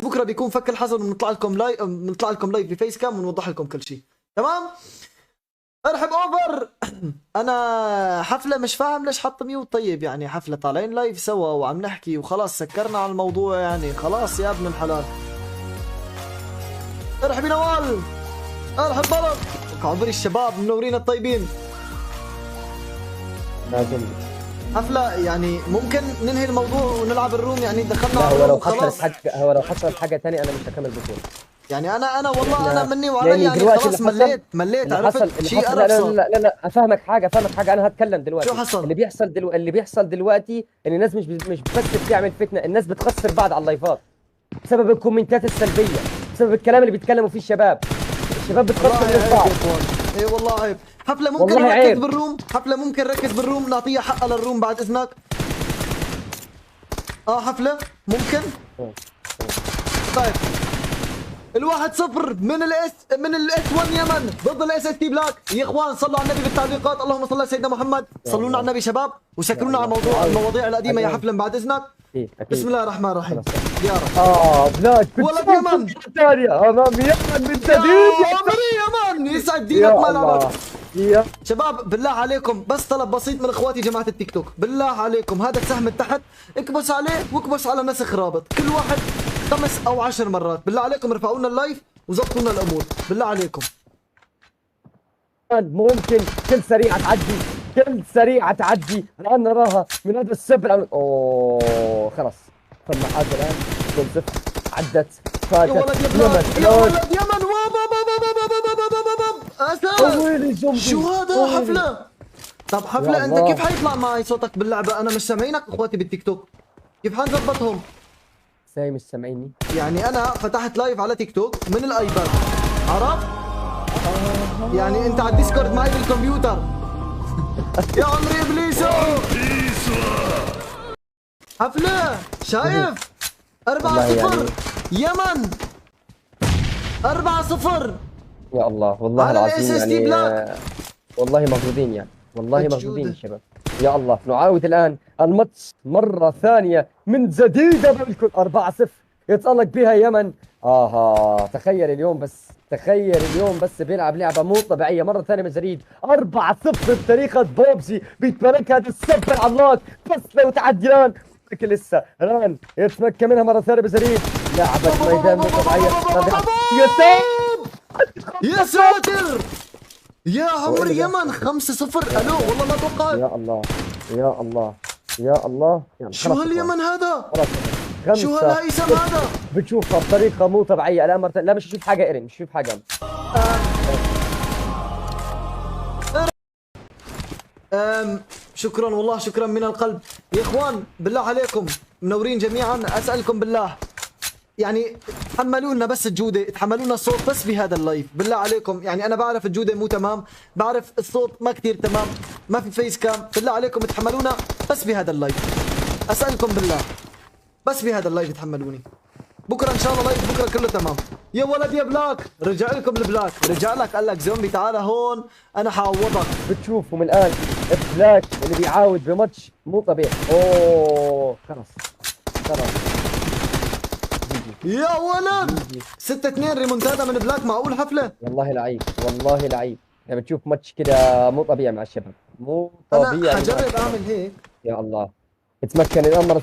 بكره بيكون فك الحظر ونطلع لكم لايف، بنطلع لكم لايف بفيس كام ونوضح لكم كل شيء. تمام؟ ارحب اوفر. انا حفله مش فاهم ليش حط ميوت. طيب يعني حفله طالعين لايف سوا وعم نحكي وخلاص سكرنا على الموضوع، يعني خلاص يا ابن الحلال. ارحب يا نوال، ارحب بلط عبري الشباب منورين الطيبين. لازم. حفله يعني ممكن ننهي الموضوع ونلعب الروم، يعني دخلنا لا على هو الروم لو وخلاص. حصلت حاجه ثانيه انا مش هكمل بطوله. يعني انا والله انا احنا مني وعلي، يعني يعني دلوقتي خلاص مليت اللي حصل عرفت شيء لا قرف لا صار. لا لا, لا. افهمك حاجه انا هتكلم شو دلوقتي. حصل؟ اللي بيحصل دلوقتي ان الناس مش بس بتعمل فتنه، الناس بتخسر بعض على اللايفات بسبب الكومنتات السلبيه، بسبب الكلام اللي بيتكلموا فيه الشباب والله بتخسر من عيب يا بعض. اخوان، اي والله عيب. حفله ممكن والله نركز عيب. بالروم، حفله ممكن نركز بالروم، نعطيها حقها للروم بعد اذنك. حفله ممكن. طيب الواحد صفر من الاس 1 يمن ضد الاس اس تي بلاك. يا اخوان صلوا على النبي بالتعليقات، اللهم صل على سيدنا محمد. صلوا لنا على النبي شباب وسكرونا على المواضيع القديمه يا حفله بعد اذنك. اكيد بسم الله الرحمن الرحيم. يا رب. بلاد ولد يمن ثانيه امام يمن من يا جديد. عمري يمن يسعد دينك يا ملعبك. الله شباب بالله عليكم بس طلب بسيط من اخواتي جماعه التيك توك، بالله عليكم هذا السهم من تحت اكبس عليه واكبس على نسخ رابط، كل واحد 5 أو 10 مرات، بالله عليكم ارفعوا لنا اللايف وظبطوا لنا الامور بالله عليكم. ممكن كل سريعه تعدي الان نراها من هذا السبل. اوه خلاص تم هذا الان جول صفر عدت يا ولد يا بلاد يا ولد يمن اسد. شو هذا حفله؟ طب حفله انت كيف حيطلع معي صوتك باللعبه؟ انا مش سامعينك اخواتي بالتيك توك، كيف حنظبطهم؟ ازاي مش سامعيني؟ يعني انا فتحت لايف على تيك توك من الايباد، عرفت؟ يعني انت على الديسكورد معي بالكمبيوتر. يا عمري ابليسو حفله شايف 4-0 يمن 4-0 يا الله والله على العظيم SST يعني بلاك. والله مغلوبين يعني والله مغلوبين الجودة. شباب. يا الله نعاود الآن الماتش مرة ثانية من جديد بالكل 4-0 يتألق بها يمن. تخيل اليوم بس بيلعب لعبة مو طبيعية مرة ثانية من جديد. 4-0 بطريقة بوبجي بيتملك هذا السب العملاق، بس لو تعديان لكن لسه ران يتمكن منها مرة ثانية بجديد. لعبة ميدان مو طبيعية. يا ساتر يا عمري يمن 5-0. الو والله ما توقعت. يا الله يا الله يا الله يعني شو هاليمن هذا؟ شو هالهيثم هذا؟ بتشوفها بطريقة مو طبيعية الآن مرة لا مش شوف حاجة إيرن مش شوف حاجة. شكرا والله شكرا من القلب يا اخوان. بالله عليكم منورين جميعا، اسالكم بالله يعني تحملونا بس الجودة، تحملونا الصوت بس بهذا اللايف بالله عليكم. يعني انا بعرف الجودة مو تمام، بعرف الصوت ما كثير تمام، ما في فيس كام، بالله عليكم تحملونا بس بهذا اللايف، اسالكم بالله بس بهذا اللايف تحملوني. بكره ان شاء الله لايف بكره كله تمام. يا ولد يا بلاك رجع لكم البلاك، رجع لك قال لك زومبي تعال هون انا حعوضك. بتشوفهم الآن بلاك اللي بيعاود بماتش مو طبيعي. اوه خلص يا ولد 6-2 ريمونتادا من بلاك، معقول حفله؟ والله لعيب يعني بتشوف ماتش كده مو طبيعي مع الشباب مو طبيعي. انا حجرب اعمل هيك. يا الله يتمكن الآن مرة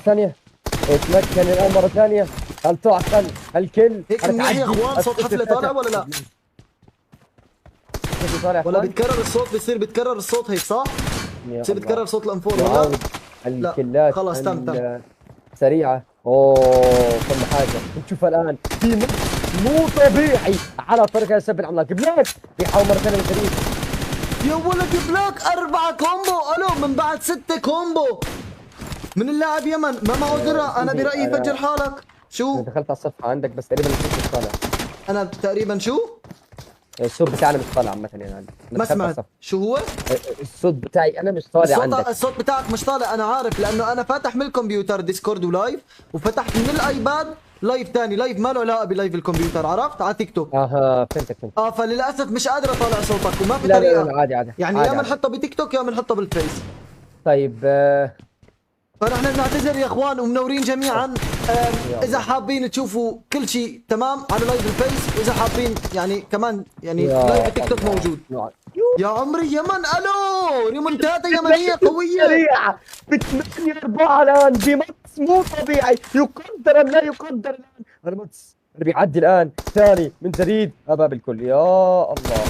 ثانية هل تعقل الكل هيك منيح يا اخوان؟ صوت حفله طالع ولا لا؟ ولا بيتكرر الصوت؟ بيصير بيتكرر الصوت هيك صح؟ بيصير بيتكرر صوت الانفور ولا؟ الكلات خلاص تم سريعة. كل حاجة بتشوفها الآن في مو طبيعي على طريقة سب العملاق. بلاك بيحاول مرة ثانية من جديد. يا ولد بلاك 4 كومبو. الو من بعد 6 كومبو من اللاعب يمن ما معه درع. انا برأيي فجر حالك. شو؟ دخلت على الصفحة عندك بس تقريبا الصوت مش طالع. انا تقريبا شو؟ الصوت بتاعنا مش طالع عامة يعني ما سمعت شو هو؟ الصوت بتاعي انا مش طالع عندك. الصوت بتاعك مش طالع انا عارف، لانه انا فاتح من الكمبيوتر ديسكورد ولايف، وفتحت من الايباد لايف ثاني، لايف ما له علاقه بلايف الكمبيوتر، عرفت؟ على تيك توك. فهمتك. فللاسف مش قادر اطالع صوتك وما في لا طريقه. لا عادي يعني يا بنحطه بتيك توك يا بنحطه بالفيس. طيب فنحن بنعتذر يا اخوان ومنورين جميعا. اذا حابين تشوفوا كل شيء تمام على لايف الفيس، واذا حابين يعني كمان يعني لايف التيك توك موجود. يا عمري يمن الو ريمونتادا يمنيه قويه سريعة ب 8-4 الان بمكس مو طبيعي، يقدر أم لا يقدر الان. المكس اللي بيعدي الان ثاني من جديد امام الكل. يا الله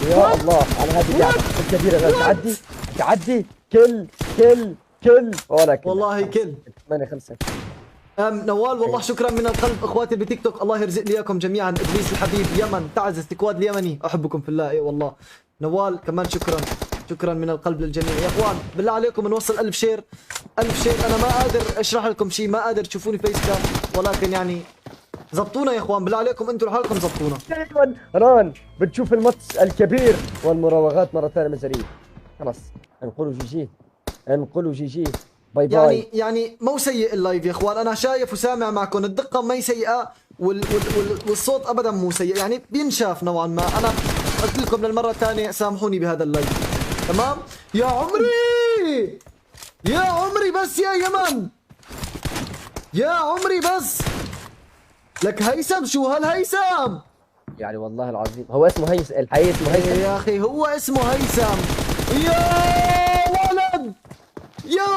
يا الله على هذه اللعبة الكبيرة الان. تعدي كل ولا كل والله كل 8-5. نوال والله شكرا من القلب اخواتي اللي بتيك توك، الله يرزق لي اياكم جميعا. ادريس الحبيب يمن تعز استكواد اليمني احبكم في الله. اي والله نوال كمان شكرا من القلب للجميع يا اخوان. بالله عليكم نوصل 1000 شير 1000 شير. انا ما قادر اشرح لكم شيء، ما قادر تشوفوني فيس كام، ولكن يعني زبطونا يا اخوان بالله عليكم انتم لحالكم زبطونا. ران بتشوف الماتش الكبير والمراوغات مرة ثانية من جديد. خلاص انقلوا جي جي باي باي. يعني مو سيء اللايف يا اخوان، انا شايف وسامع معكم الدقه ما هي سيئه والصوت ابدا مو سيء، يعني بينشاف نوعا ما. انا قلت لكم للمره الثانيه سامحوني بهذا اللايف تمام. يا عمري بس يا يمن، يا عمري بس لك هيثم. شو هالهيثم يعني والله العظيم هو اسمه هيثم، الحقيقة اسمه هيثم يا اخي، هو اسمه هيثم يا ولد.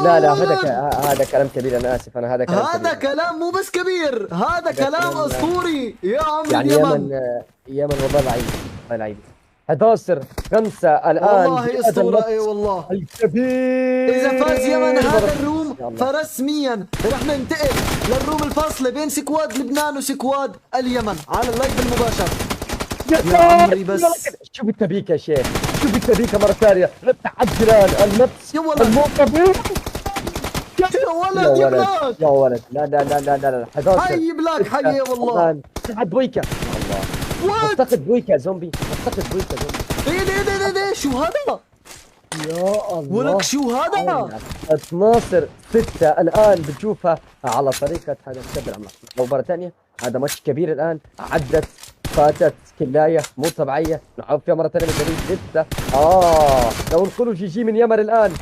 لا هذا كلام كبير. انا اسف، انا هذا كلام هذا كبير. كلام مو بس كبير، هذا كلام اسطوري يا عم يعني اليمن. يمن والله لعيب 11-5 الان. والله اسطوره. اي والله الكبير. اذا فاز يمن هذا الروم فرسميا رح ننتقل للروم الفاصله بين سكواد لبنان وسكواد اليمن على اللايف المباشر. يا عمري بس شوف التبيكه يا شيخ، شوف التبيكه مره ثانيه. تعجلان المبس يا ولد المو طبيعي. يا ولد يا ولد لا 11. حي بلاك حي والله. سعد بويكا الله. مفتقد بويكا زومبي. ايه شو هذا يا الله ولك شو هذا. 12-6 الان بتشوفها على طريقه هذا الشاب العملاق. مباراه ثانيه، هذا ماتش كبير الان. فاتت كلايه مو طبيعيه. نعود فيها مره ثانيه من جديد 6. لو نقولوا جي من يمن الان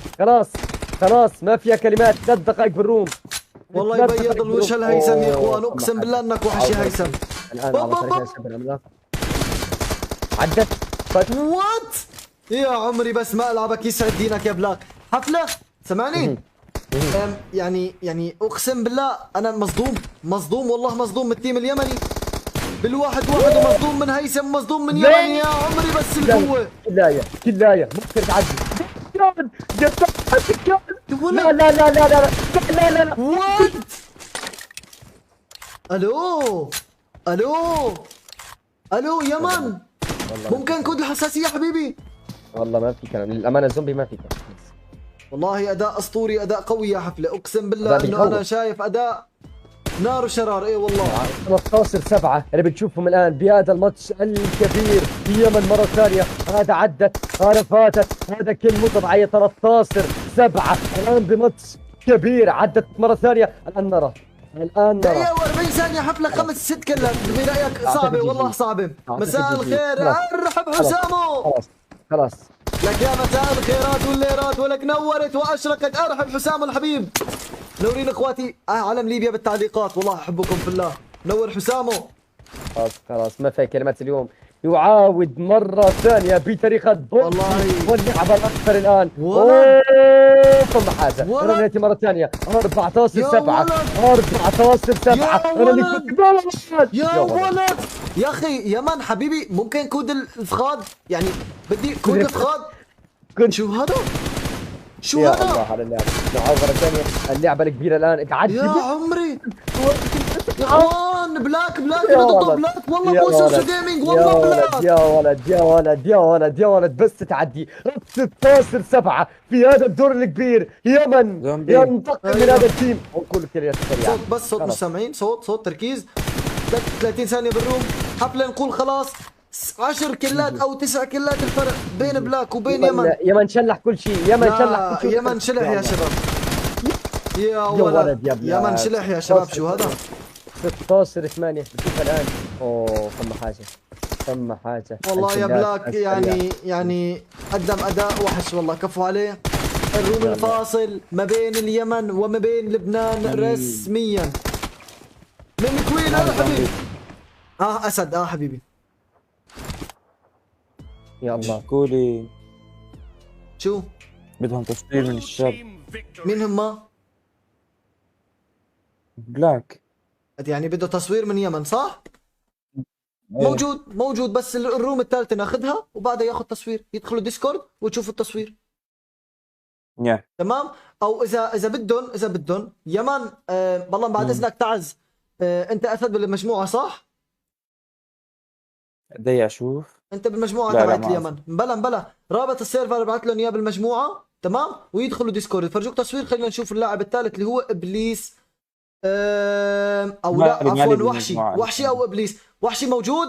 خلاص ما فيها كلمات. 3 دقائق بالروم. والله يبيض الوجه الهيثم يا اخوان، اقسم بالله انك وحش يا هيثم. الان على طريقه الشاب العملاق. عدت وات يا عمري بس ما العبك يسعد دينك يا بلاك. حفله سمعني. يعني اقسم بالله انا مصدوم والله مصدوم من التيم اليمني بالواحد ومصدوم من هيثم ومصدوم من يمن يا عمري. بس القوه كلايه ممكن تعدي. لا وات. الو يمن، ممكن كود الحساسيه حبيبي؟ والله ما في كلام للامانه. الزومبي ما في كلام. والله اداء اسطوري، اداء قوي يا حفله، اقسم بالله انه انا شايف اداء نار وشرار. اي والله 13-7 اللي بنشوفهم الان بهذا الماتش الكبير. اليمن مره ثانيه، هذا عدت هذا فاتت، هذا كل مو طبيعيه. 13-7 الان بماتش كبير. عدت مره ثانيه. الان نرى دقيقة و40 ثانية حفلة 5-6 كلها. برأيك صعبة؟ والله صعبة. مساء الخير، ارحب حسامو. خلاص لك يا مساء الخيرات والليرات، ولك نورت واشرقت. ارحب حسام الحبيب. نورين اخواتي علم ليبيا بالتعليقات، والله احبكم في الله. نور حسامو. خلاص ما في كلمات اليوم. يعاود مرة ثانية بطريقة والله واللعبة الأكثر الآن. ثم حاجة أنا نهايتي مرة ثانية. 14-7 يا ولد يا أخي يمن حبيبي، ممكن كود الإفخاذ؟ يعني بدي كود إفخاذ. شو هذا؟ شو هذا؟ الله على اللعبة. نعاود مرة ثانية اللعبة الكبيرة الآن. قعدت يا عمري يا اخوان. بلاك والله بوسوس جيمنج والله بلاك. يا ولد بس تعدي. 16-7 في هذا الدور الكبير. يمن ينتقل من هذا التيم. ونقول الكلمات السريعة. صوت بس، صوت مش سامعين. صوت تركيز. 30 ثانية بالروم. حفلة نقول خلاص 10 كلات او 9 كلات الفرق بين بلاك وبين يمن. يمن شلح كل شيء. يمن شلح يا شباب. يا ولد يمن شلح يا شباب. شو هذا؟ 16-8 بشوف الان. ثم حاجه والله يا بلاك، يعني قدم اداء وحش والله، كفو عليه. الروم يلا. الفاصل ما بين اليمن وما بين لبنان رسميا. من كوين يا حبيبي. اسد حبيبي. يا الله. قولي شو بدهم تصوير من الشاب مين هم؟ بلاك. يعني بده تصوير من يمن صح؟ إيه. موجود بس الروم الثالثة ناخذها وبعدها ياخذ تصوير، يدخلوا ديسكورد وتشوفوا التصوير. يا تمام؟ او اذا بدهم يمن والله بعد اذنك تعز انت اسد بالمجموعة صح؟ بدي اشوف. انت بالمجموعة لا، تبعت ما اليمن. بلا رابط السيرفر ابعث لهم اياه بالمجموعة تمام؟ ويدخلوا ديسكورد يفرجوك تصوير. خلينا نشوف اللاعب الثالث اللي هو ابليس او لا مالي عفوا بالمجموعة. وحشي او ابليس. وحشي موجود؟